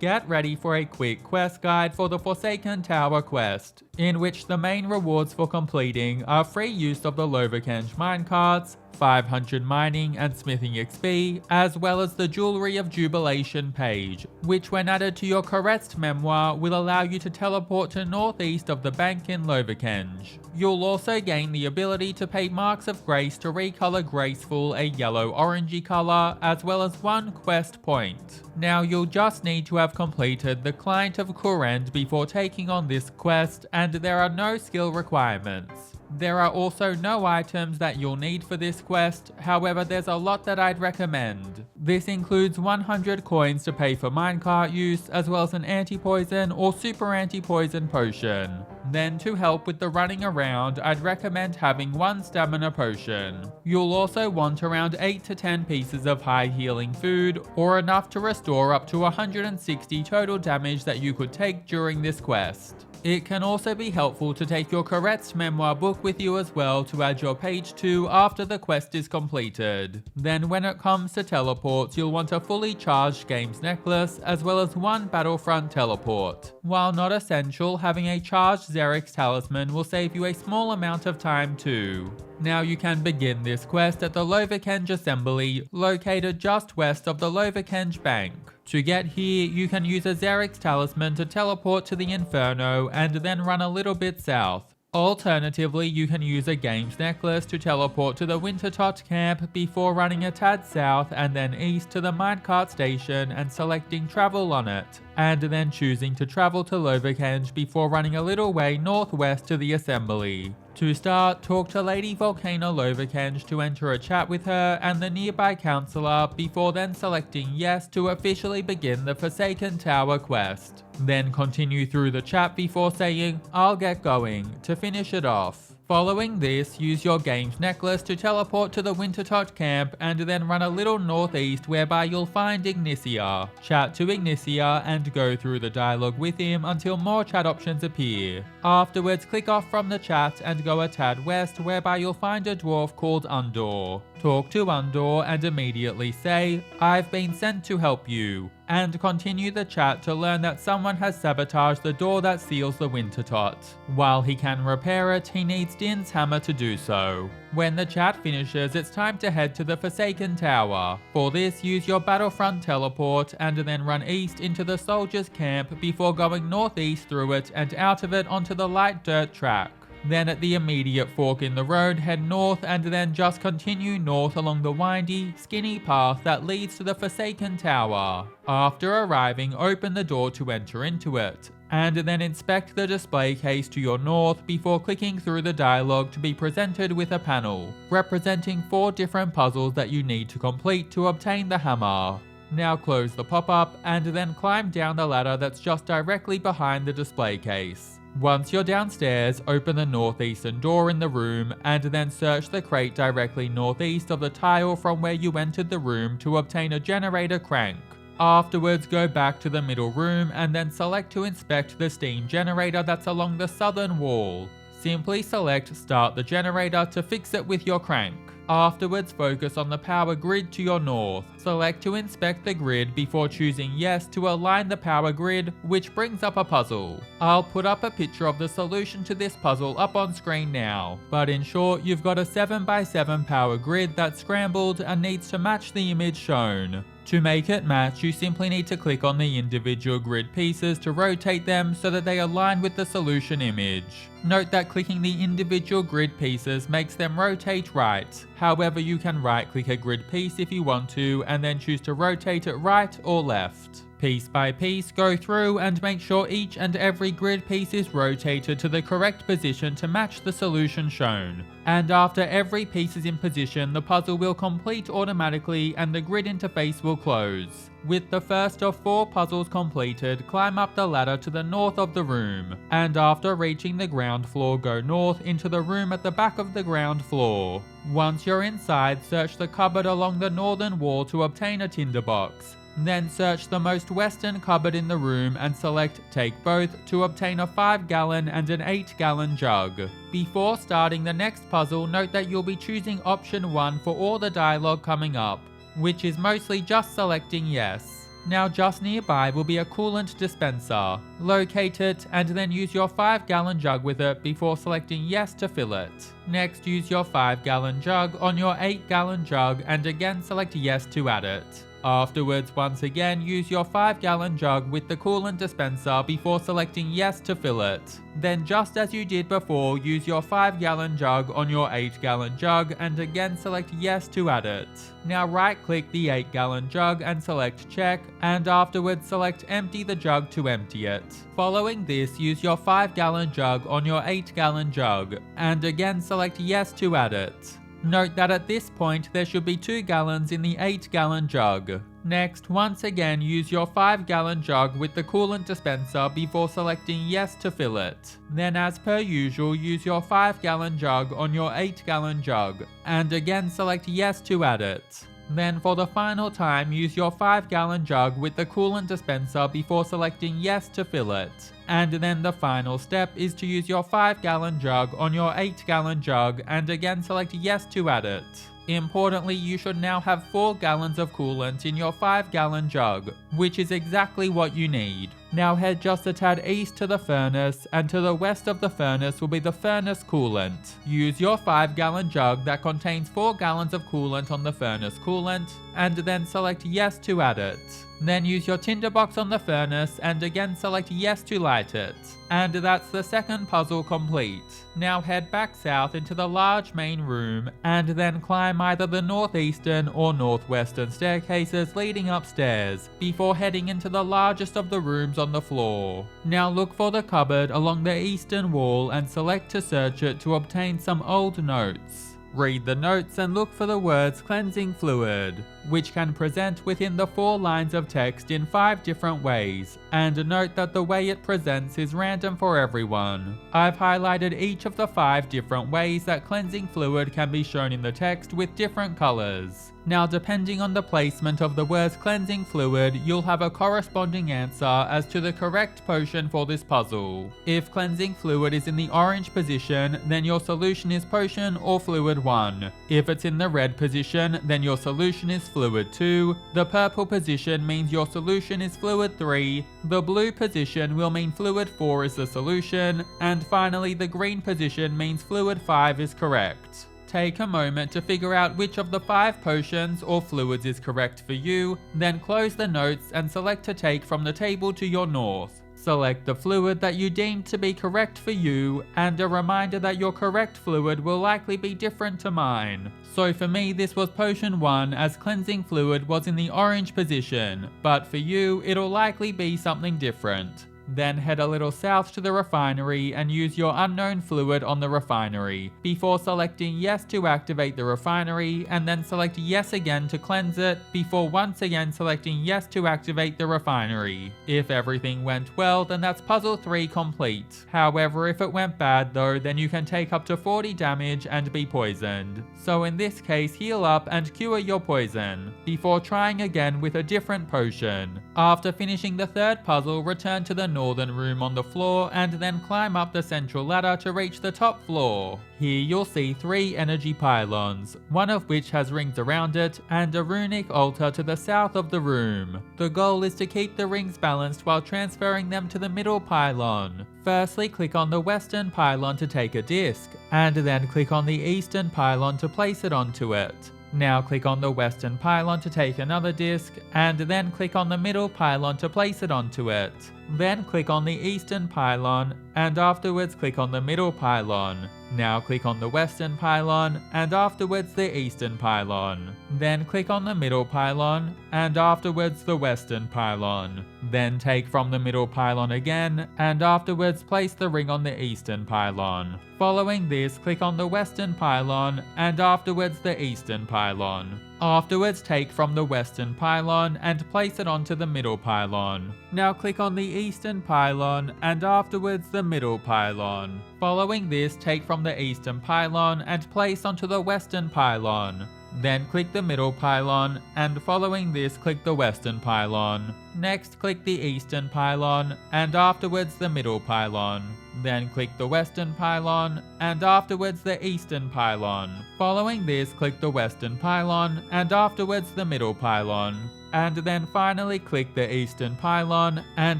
get ready for a quick quest guide for the Forsaken Tower quest, in which the main rewards for completing are free use of the Lovakengj minecarts, 500 mining and smithing XP, as well as the Jewellery of Jubilation page, which when added to your Kharedst memoir will allow you to teleport to northeast of the bank in Lovakengj. You'll also gain the ability to pay marks of grace to recolor Graceful a yellow-orangey color, as well as 1 quest point. Now you'll just need to have completed the Client of Kourend before taking on this quest, and there are no skill requirements. There are also no items that you'll need for this quest, however there's a lot that I'd recommend. This includes 100 coins to pay for minecart use, as well as an anti-poison or Superantipoison potion. Then to help with the running around, I'd recommend having 1 stamina potion. You'll also want around 8 to 10 pieces of high healing food, or enough to restore up to 160 total damage that you could take during this quest. It can also be helpful to take your Kharedst memoir book with you as well to add your page 2 after the quest is completed. Then when it comes to teleports, you'll want a fully charged games necklace as well as 1 Battlefront Teleport. While not essential, having a charged Xeric Talisman will save you a small amount of time too. Now you can begin this quest at the Lovakengj Assembly, located just west of the Lovakengj Bank. To get here, you can use a Xeric Talisman to teleport to the Inferno and then run a little bit south. Alternatively, you can use a games necklace to teleport to the Wintertot camp before running a tad south and then east to the minecart station and selecting travel on it, and then choosing to travel to Lovakengj before running a little way northwest to the assembly. To start, talk to Lady Volcano Lovakengj to enter a chat with her and the nearby councillor before then selecting yes to officially begin the Forsaken Tower quest. Then continue through the chat before saying, "I'll get going," to finish it off. Following this, use your games necklace to teleport to the Wintertot camp and then run a little northeast whereby you'll find Ignicia. Chat to Ignicia and go through the dialogue with him until more chat options appear. Afterwards, click off from the chat and go a tad west whereby you'll find a dwarf called Undor. Talk to Undor and immediately say, "I've been sent to help you," and continue the chat to learn that someone has sabotaged the door that seals the Wintertot. While he can repair it, he needs Din's hammer to do so. When the chat finishes, it's time to head to the Forsaken Tower. For this, use your Battlefront Teleport and then run east into the soldiers' camp before going northeast through it and out of it onto the light dirt track. Then at the immediate fork in the road, head north and then just continue north along the windy, skinny path that leads to the Forsaken Tower. After arriving, open the door to enter into it, and then inspect the display case to your north before clicking through the dialogue to be presented with a panel, representing 4 different puzzles that you need to complete to obtain the hammer. Now close the pop-up and then climb down the ladder that's just directly behind the display case. Once you're downstairs, open the northeastern door in the room and then search the crate directly northeast of the tile from where you entered the room to obtain a generator crank. Afterwards, go back to the middle room and then select to inspect the steam generator that's along the southern wall. Simply select Start the generator to fix it with your crank. Afterwards, focus on the power grid to your north. Select to inspect the grid before choosing yes to align the power grid, which brings up a puzzle. I'll put up a picture of the solution to this puzzle up on screen now, but in short, you've got a 7x7 power grid that's scrambled and needs to match the image shown. To make it match, you simply need to click on the individual grid pieces to rotate them so that they align with the solution image. Note that clicking the individual grid pieces makes them rotate right. However, you can right-click a grid piece if you want to and then choose to rotate it right or left. Piece by piece, go through and make sure each and every grid piece is rotated to the correct position to match the solution shown. And after every piece is in position, the puzzle will complete automatically and the grid interface will close. With the first of 4 puzzles completed, climb up the ladder to the north of the room, and after reaching the ground floor, go north into the room at the back of the ground floor. Once you're inside, search the cupboard along the northern wall to obtain a tinderbox. Then search the most western cupboard in the room and select Take Both to obtain a 5-gallon and an 8-gallon jug. Before starting the next puzzle, note that you'll be choosing option 1 for all the dialogue coming up, which is mostly just selecting yes. Now just nearby will be a coolant dispenser. Locate it and then use your 5-gallon jug with it before selecting yes to fill it. Next, use your 5-gallon jug on your 8-gallon jug and again select yes to add it. Afterwards, once again, use your 5-gallon jug with the coolant dispenser before selecting yes to fill it. Then just as you did before, use your 5-gallon jug on your 8-gallon jug and again select yes to add it. Now right-click the 8-gallon jug and select check, and afterwards select empty the jug to empty it. Following this, use your 5-gallon jug on your 8-gallon jug and again select yes to add it. Note that at this point there should be 2 gallons in the 8-gallon jug. Next, once again use your 5-gallon jug with the coolant dispenser before selecting yes to fill it. Then as per usual, use your 5-gallon jug on your 8-gallon jug and again select yes to add it. Then for the final time, use your 5-gallon jug with the coolant dispenser before selecting yes to fill it. And then the final step is to use your 5-gallon jug on your 8-gallon jug and again select yes to add it. Importantly, you should now have 4 gallons of coolant in your 5-gallon jug, which is exactly what you need. Now head just a tad east to the furnace, and to the west of the furnace will be the furnace coolant. Use your 5-gallon jug that contains 4 gallons of coolant on the furnace coolant, and then select yes to add it. Then use your tinderbox on the furnace and again select yes to light it. And that's the second puzzle complete. Now head back south into the large main room and then climb either the northeastern or northwestern staircases leading upstairs before heading into the largest of the rooms on the floor. Now look for the cupboard along the eastern wall and select to search it to obtain some old notes. Read the notes and look for the words cleansing fluid, which can present within the 4 lines of text in 5 different ways, and note that the way it presents is random for everyone. I've highlighted each of the 5 different ways that cleansing fluid can be shown in the text with different colors. Now depending on the placement of the words cleansing fluid, you'll have a corresponding answer as to the correct potion for this puzzle. If cleansing fluid is in the orange position, then your solution is potion or fluid 1. If it's in the red position, then your solution is fluid 2. The purple position means your solution is fluid 3. The blue position will mean fluid 4 is the solution. And finally, the green position means fluid 5 is correct. Take a moment to figure out which of the 5 potions or fluids is correct for you, then close the notes and select to take from the table to your north. Select the fluid that you deem to be correct for you, and a reminder that your correct fluid will likely be different to mine. So for me this was potion 1 as cleansing fluid was in the orange position, but for you it'll likely be something different. Then head a little south to the refinery and use your unknown fluid on the refinery, before selecting yes to activate the refinery, and then select yes again to cleanse it, before once again selecting yes to activate the refinery. If everything went well, then that's puzzle 3 complete. However, if it went bad though, then you can take up to 40 damage and be poisoned. So in this case, heal up and cure your poison, before trying again with a different potion. After finishing the 3rd puzzle, return to the northern room on the floor and then climb up the central ladder to reach the top floor. Here you'll see 3 energy pylons, one of which has rings around it, and a runic altar to the south of the room. The goal is to keep the rings balanced while transferring them to the middle pylon. Firstly, click on the western pylon to take a disc, and then click on the eastern pylon to place it onto it. Now click on the western pylon to take another disc, and then click on the middle pylon to place it onto it. Then click on the eastern pylon, and afterwards click on the middle pylon. Now click on the western pylon, and afterwards the eastern pylon. Then click on the middle pylon, and afterwards the western pylon. Then take from the middle pylon again, and afterwards place the ring on the eastern pylon. Following this, click on the western pylon, and afterwards the eastern pylon. Afterwards, take from the western pylon and place it onto the middle pylon. Now click on the eastern pylon and afterwards the middle pylon. Following this, take from the eastern pylon and place onto the western pylon. Then click the middle pylon, and following this click the western pylon. Next click the eastern pylon, and afterwards the middle pylon. Then click the western pylon, and afterwards the eastern pylon. Following this click the western pylon, and afterwards the middle pylon. and then finally click the eastern pylon, and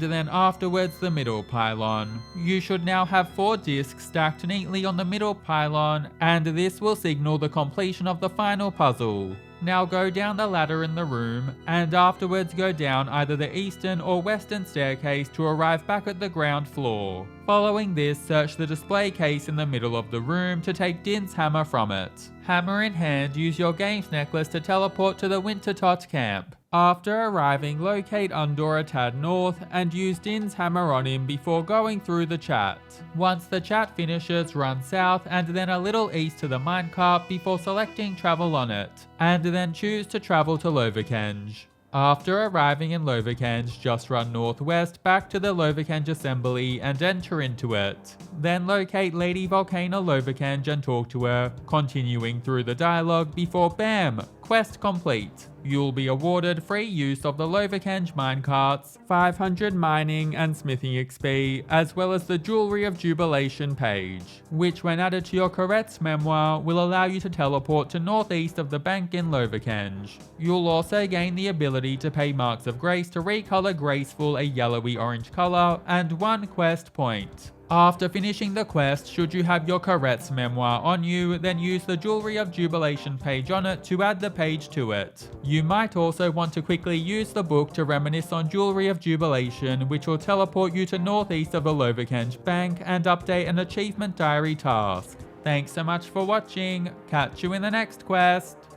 then afterwards the middle pylon. You should now have 4 discs stacked neatly on the middle pylon, and this will signal the completion of the final puzzle. Now go down the ladder in the room, and afterwards go down either the eastern or western staircase to arrive back at the ground floor. Following this, search the display case in the middle of the room to take Din's hammer from it. Hammer in hand, use your games necklace to teleport to the Wintertot camp. After arriving, locate Undor a tad north and use Din's hammer on him before going through the chat. Once the chat finishes, run south and then a little east to the minecart before selecting travel on it, and then choose to travel to Lovakengj. After arriving in Lovakengj, just run northwest back to the Lovakengj assembly and enter into it. Then locate Lady Volcano Lovakengj and talk to her, continuing through the dialogue before BAM! Quest complete. You'll be awarded free use of the Lovakengj minecarts, 500 mining and smithing XP, as well as the Jewellery of Jubilation page, which when added to your Kharedst memoir will allow you to teleport to northeast of the bank in Lovakengj. You'll also gain the ability to pay marks of grace to recolor Graceful a yellowy orange color and 1 quest point. After finishing the quest, should you have your Kharedst memoir on you, then use the Jewellery of Jubilation page on it to add the page to it. You might also want to quickly use the book to reminisce on Jewellery of Jubilation, which will teleport you to northeast of the Lovakengj bank and update an achievement diary task. Thanks so much for watching, catch you in the next quest!